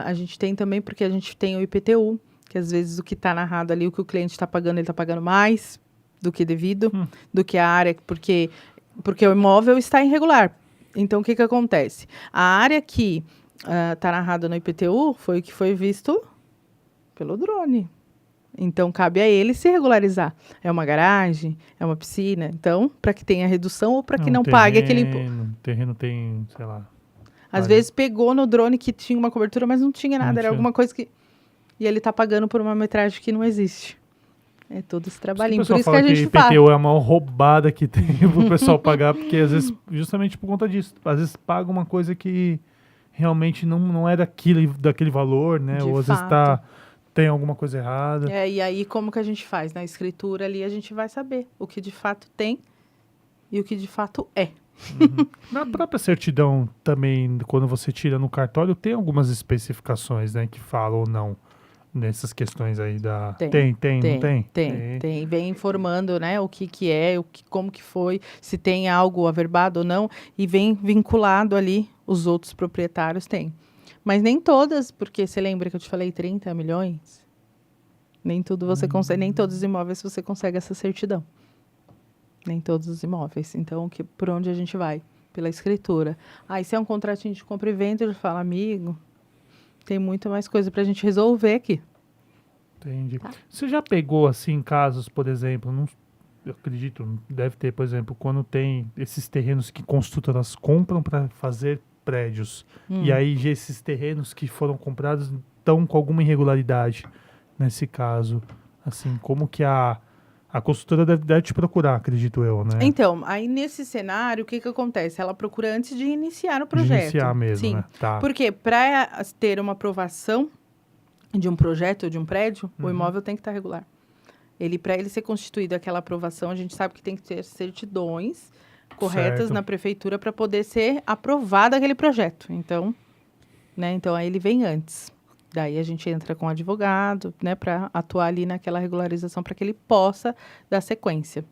A gente tem também, porque a gente tem o IPTU, que às vezes o que está narrado ali, o que o cliente está pagando, ele está pagando mais do que devido, do que a área, porque o imóvel está irregular. Então, o que acontece? A área que está narrada no IPTU foi o que foi visto pelo drone. Então, cabe a ele se regularizar. É uma garagem, é uma piscina. Então, para que tenha redução ou para que não pague aquele imposto. O terreno tem, sei lá... Às vezes pegou no drone que tinha uma cobertura, mas não tinha nada. Era alguma coisa que... E ele está pagando por uma metragem que não existe. É todo esse trabalhinho. Por isso que a gente fala. IPTU é a maior roubada que tem pro pessoal pagar, porque às vezes, justamente por conta disso, às vezes paga uma coisa que realmente não é daquele valor, né? Ou às vezes tem alguma coisa errada. E aí como que a gente faz? Na escritura ali a gente vai saber o que de fato tem e o que de fato é. Na própria certidão também, quando você tira no cartório, tem algumas especificações, né, que falam ou não nessas questões aí da... Tem, não tem? Tem. Vem informando, né, o que é, como que foi, se tem algo averbado ou não, e vem vinculado ali os outros proprietários, tem. Mas nem todas, porque você lembra que eu te falei 30 milhões? Nem tudo você consegue, nem todos os imóveis você consegue essa certidão. Nem todos os imóveis. Então, por onde a gente vai? Pela escritura. Aí, se é um contratinho de compra e venda, eu falo, amigo, tem muito mais coisa para a gente resolver aqui. Entendi. Tá. Você já pegou, assim, casos, por exemplo, eu acredito, deve ter, por exemplo, quando tem esses terrenos que construtoras compram para fazer prédios, e aí esses terrenos que foram comprados estão com alguma irregularidade nesse caso, assim, como que a construtora deve te procurar, acredito eu, né? Então, aí nesse cenário, o que acontece? Ela procura antes de iniciar o projeto. De iniciar mesmo, sim, né? Tá. Porque para ter uma aprovação de um projeto ou de um prédio, o imóvel tem que estar regular. Para ele ser constituído aquela aprovação, a gente sabe que tem que ter certidões corretas na prefeitura para poder ser aprovado aquele projeto. Então, né? Então, aí ele vem antes. Daí a gente entra com o advogado, né, para atuar ali naquela regularização para que ele possa dar sequência.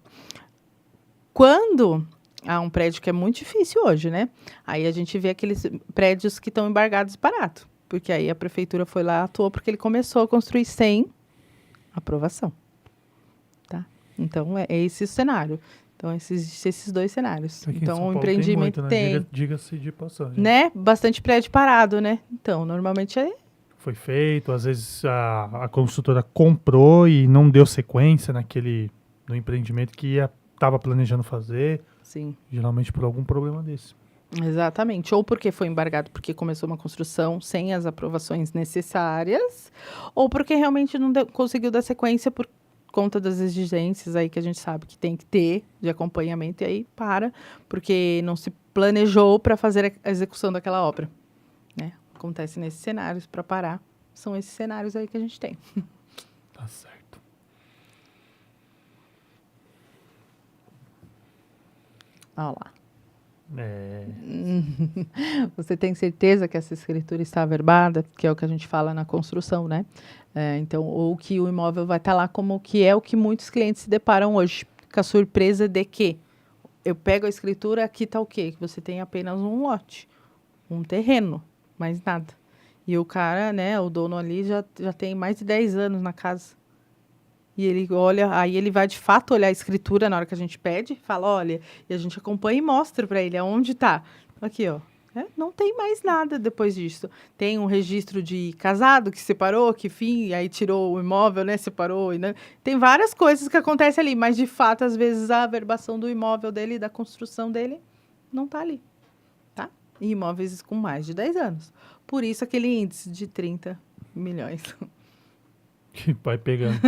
Quando há um prédio que é muito difícil hoje, né? Aí a gente vê aqueles prédios que estão embargados e parados. Porque aí a prefeitura foi lá, atuou, porque ele começou a construir sem aprovação. Tá? Então, é esse o cenário. Então, esses dois cenários. Aqui em Então, São o Paulo empreendimento tem muito, né? tem. Diga-se de passagem. Né? Bastante prédio parado, né? Então, normalmente é. Foi feito, às vezes a construtora comprou e não deu sequência no empreendimento que estava planejando fazer, Sim. geralmente por algum problema desse. Exatamente. Ou porque foi embargado porque começou uma construção sem as aprovações necessárias, ou porque realmente não conseguiu dar sequência por conta das exigências aí que a gente sabe que tem que ter de acompanhamento, e aí porque não se planejou para fazer a execução daquela obra. Né? Acontece nesses cenários, para parar. São esses cenários aí que a gente tem. Tá certo. Olha lá. É, Você tem certeza que essa escritura está averbada? Que é o que a gente fala na construção, né? Então, ou que o imóvel vai estar lá como que é o que muitos clientes se deparam hoje, com a surpresa de que eu pego a escritura, aqui está o quê? Que você tem apenas um lote, um terreno, mais nada. E o cara, né, o dono ali já tem mais de 10 anos na casa. E ele olha, aí ele vai de fato olhar a escritura na hora que a gente pede, fala, olha, e a gente acompanha e mostra para ele aonde está. Aqui, ó. Não tem mais nada depois disso. Tem um registro de casado que separou, que fim, e aí tirou o imóvel, né, separou. E, né, tem várias coisas que acontecem ali, mas de fato, às vezes, a averbação do imóvel dele, da construção dele, não está ali. Tá? E imóveis com mais de 10 anos. Por isso, aquele índice de 30 milhões. que vai pegando,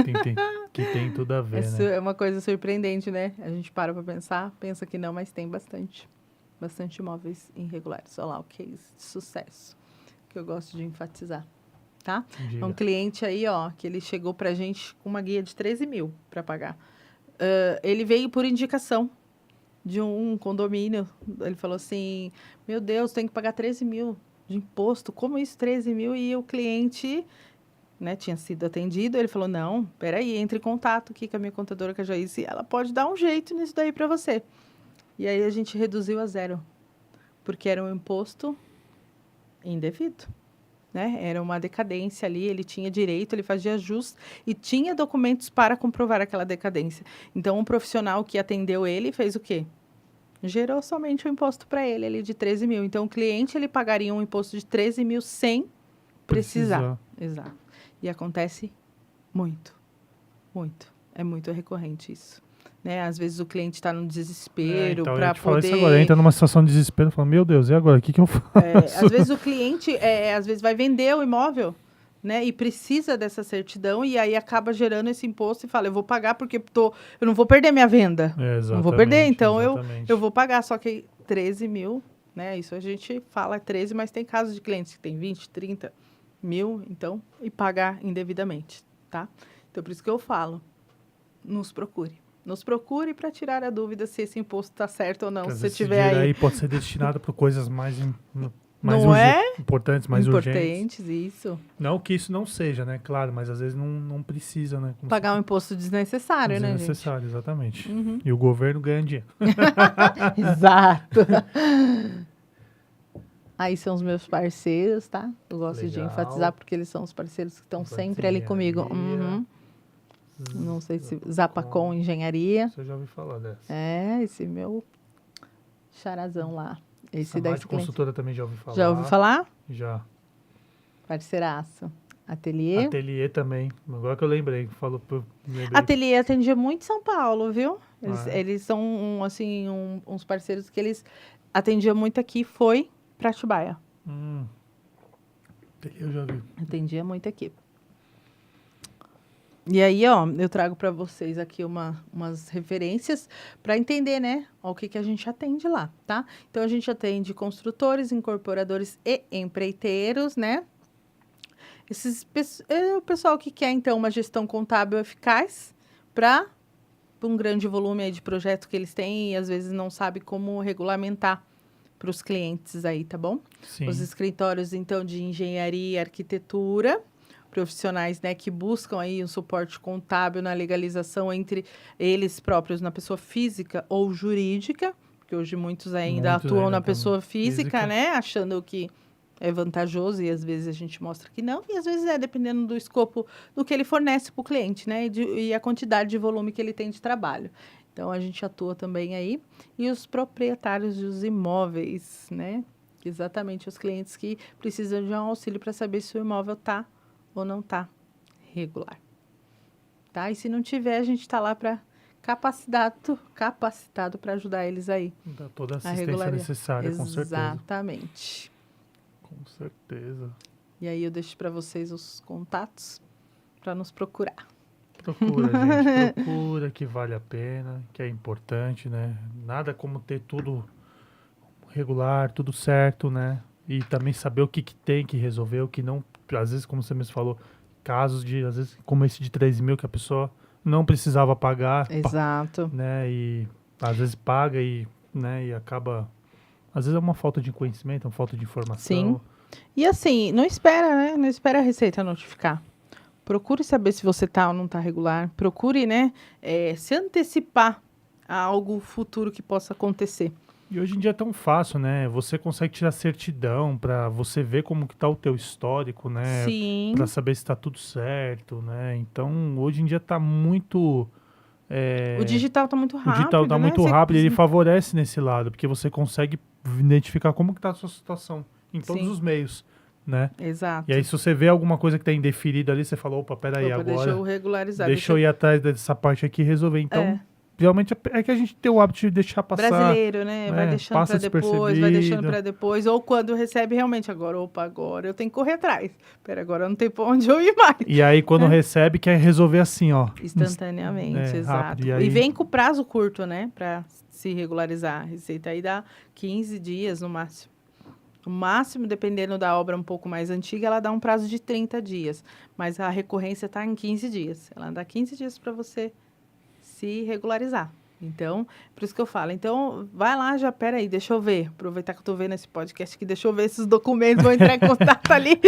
que tem tudo a ver, né? É uma coisa surpreendente, né? A gente para pensar, pensa que não, mas tem bastante. Bastante imóveis irregulares. Olha lá, o case de sucesso, que eu gosto de enfatizar, tá? Diga. É um cliente aí, ó, que ele chegou pra gente com uma guia de 13 mil para pagar. Ele veio por indicação de um condomínio. Ele falou assim, meu Deus, tem que pagar 13 mil de imposto. Como isso, 13 mil? E o cliente... Né, tinha sido atendido, ele falou, não, peraí, entre em contato aqui com a minha contadora, que a Joyce, ela pode dar um jeito nisso daí para você. E aí a gente reduziu a 0, porque era um imposto indevido, né? Era uma decadência ali, ele tinha direito, ele fazia jus e tinha documentos para comprovar aquela decadência. Então, um profissional que atendeu ele fez o quê? Gerou somente o imposto para ele ali de 13 mil. Então, o cliente, ele pagaria um imposto de 13 mil sem precisar. Exato. E acontece muito, muito. É muito recorrente isso. Né? Às vezes o cliente está no desespero então, para poder... Isso agora, entra numa situação de desespero, fala, meu Deus, e agora? O que eu faço? Às vezes o cliente às vezes vai vender o imóvel, né? E precisa dessa certidão e aí acaba gerando esse imposto e fala, eu vou pagar porque eu não vou perder minha venda. Não vou perder, então eu vou pagar. Só que 13 mil, né? Isso a gente fala 13, mas tem casos de clientes que tem 20, 30 mil, então, e pagar indevidamente, tá? Então, por isso que eu falo, nos procure para tirar a dúvida se esse imposto está certo ou não. Se tiver aí pode ser destinado para coisas mais importantes, mais urgentes. Isso. Não que isso não seja, né? Claro, mas às vezes não precisa, né? Como pagar um imposto desnecessário, né, gente? Desnecessário, exatamente. Uhum. E o governo ganha dinheiro. Exato. Aí são os meus parceiros, tá? Eu gosto de enfatizar porque eles são os parceiros que estão sempre ali comigo. Uhum. Não sei se Zapacom Engenharia. Você já ouviu falar dessa? Esse meu charazão lá. Esse da consultora também já ouviu falar. Já ouviu falar? Já. Parceiraço. Ateliê. Ateliê também. Agora que eu lembrei. Ateliê atendia muito em São Paulo, viu? Eles são, uns parceiros que eles atendiam muito aqui. Foi para Atibaia. Eu já vi. Atendia muito aqui. E aí, ó, eu trago para vocês aqui umas referências para entender, né, o que a gente atende lá, tá? Então, a gente atende construtores, incorporadores e empreiteiros, né? O pessoal que quer, então, uma gestão contábil eficaz para um grande volume aí de projetos que eles têm e, às vezes, não sabe como regulamentar para os clientes aí, tá bom? Sim. Os escritórios, então, de engenharia e arquitetura, profissionais, né, que buscam aí um suporte contábil na legalização entre eles próprios na pessoa física ou jurídica, porque hoje muitos ainda atuam na pessoa física, né, achando que é vantajoso e às vezes a gente mostra que não, e às vezes dependendo do escopo do que ele fornece para o cliente, né, e a quantidade de volume que ele tem de trabalho. Então, a gente atua também aí. E os proprietários dos imóveis, né, exatamente os clientes que precisam de um auxílio para saber se o imóvel está ou não está regular. Tá? E se não tiver, a gente está lá para capacitado para ajudar eles aí. Dá toda a assistência necessária, com certeza. Exatamente. Com certeza. E aí eu deixo para vocês os contatos para nos procurar. Procura, gente. Procura, que vale a pena, que é importante, né? Nada como ter tudo regular, tudo certo, né? E também saber o que tem que resolver, o que não. Às vezes, como você mesmo falou, casos de, às vezes, como esse de 3 mil, que a pessoa não precisava pagar. Exato. Né? E às vezes paga e acaba... Às vezes é uma falta de conhecimento, uma falta de informação. Sim. E assim, não espera, né? Não espera a Receita notificar. Procure saber se você está ou não está regular. Procure, né, se antecipar a algo futuro que possa acontecer. E hoje em dia é tão fácil, né? Você consegue tirar certidão para você ver como que tá o teu histórico, né? Sim. Para saber se está tudo certo, né? Então, hoje em dia está muito... O digital está muito rápido, O digital está muito rápido e ele favorece nesse lado, porque você consegue identificar como que está a sua situação em todos os meios, né? Exato. E aí, se você vê alguma coisa que está indeferida ali, você fala, opa, peraí, agora... Deixa eu regularizar. Deixa eu ir atrás dessa parte aqui e resolver. Então, realmente é que a gente tem o hábito de deixar passar. Brasileiro, né? Vai deixando para depois, vai deixando para depois. Ou quando recebe realmente agora, agora eu tenho que correr atrás. Agora não tem para onde eu ir mais. E aí, quando recebe, quer resolver assim, ó. Instantaneamente, exato. Rápido, e vem com prazo curto, né? Para se regularizar. A Receita aí dá 15 dias no máximo. No máximo, dependendo da obra um pouco mais antiga, ela dá um prazo de 30 dias. Mas a recorrência está em 15 dias. Ela dá 15 dias para você se regularizar. Então, por isso que eu falo. Então, vai lá, já, peraí, deixa eu ver. Aproveitar que eu tô vendo esse podcast aqui, deixa eu ver esses documentos, vou entrar em contato ali.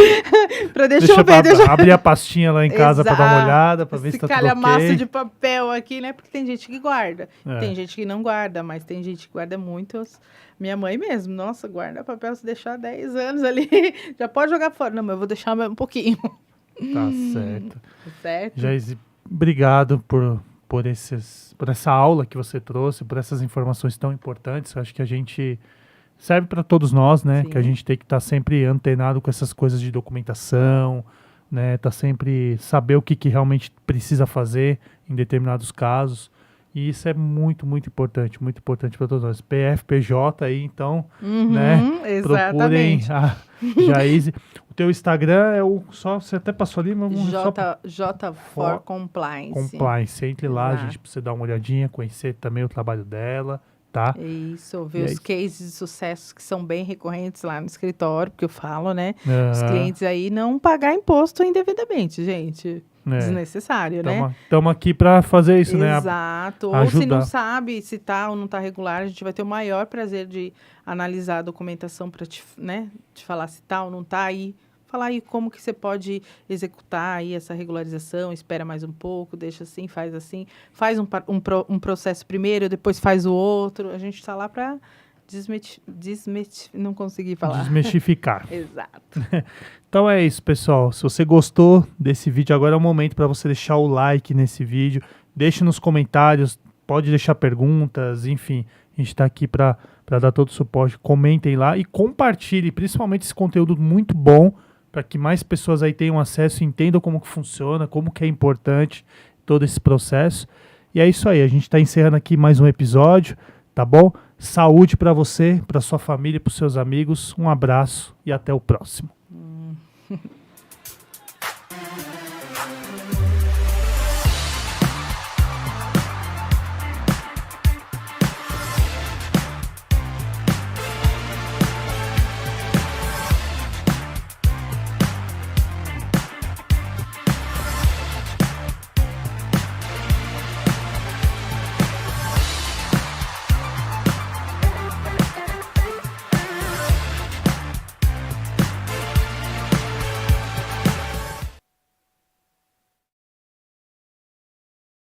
Deixa eu ver. Abrir a pastinha lá em casa para dar uma olhada, para ver se tá tudo ok. Calhamaço de papel aqui, né? Porque tem gente que guarda. Tem gente que não guarda, mas tem gente que guarda muitos. Minha mãe mesmo, nossa, guarda papel, se deixar 10 anos ali, já pode jogar fora. Não, mas eu vou deixar um pouquinho. Tá certo. Certo. Jaise, obrigado por essa aula que você trouxe, por essas informações tão importantes. Eu acho que a gente serve para todos nós, né? Sim. Que a gente tem que estar sempre antenado com essas coisas de documentação, né? Tá sempre saber o que realmente precisa fazer em determinados casos. E isso é muito, muito importante para todos nós. PFPJ aí, então, né? Procurem a Jaise. O teu Instagram você até passou ali, mas J for Compliance. Compliance. Entre lá, gente, pra você dar uma olhadinha, conhecer também o trabalho dela, tá? Isso, ver os cases de sucesso que são bem recorrentes lá no escritório, porque eu falo, né? Os clientes aí não pagar imposto indevidamente, gente. Desnecessário, né? Estamos aqui para fazer isso, né? Exato. Ou se não sabe se tá ou não tá regular, a gente vai ter o maior prazer de analisar a documentação para te falar se tá ou não tá e falar aí como que você pode executar aí essa regularização, espera mais um pouco, deixa assim, faz um processo primeiro, depois faz o outro. A gente está lá para não consegui falar. Desmistificar. Exato. Então é isso, pessoal. Se você gostou desse vídeo, agora é o momento para você deixar o like nesse vídeo. Deixe nos comentários, pode deixar perguntas, enfim. A gente está aqui para dar todo o suporte. Comentem lá e compartilhem, principalmente esse conteúdo muito bom, para que mais pessoas aí tenham acesso e entendam como que funciona, como que é importante todo esse processo. E é isso aí, a gente está encerrando aqui mais um episódio, tá bom? Saúde para você, para sua família, para os seus amigos. Um abraço e até o próximo.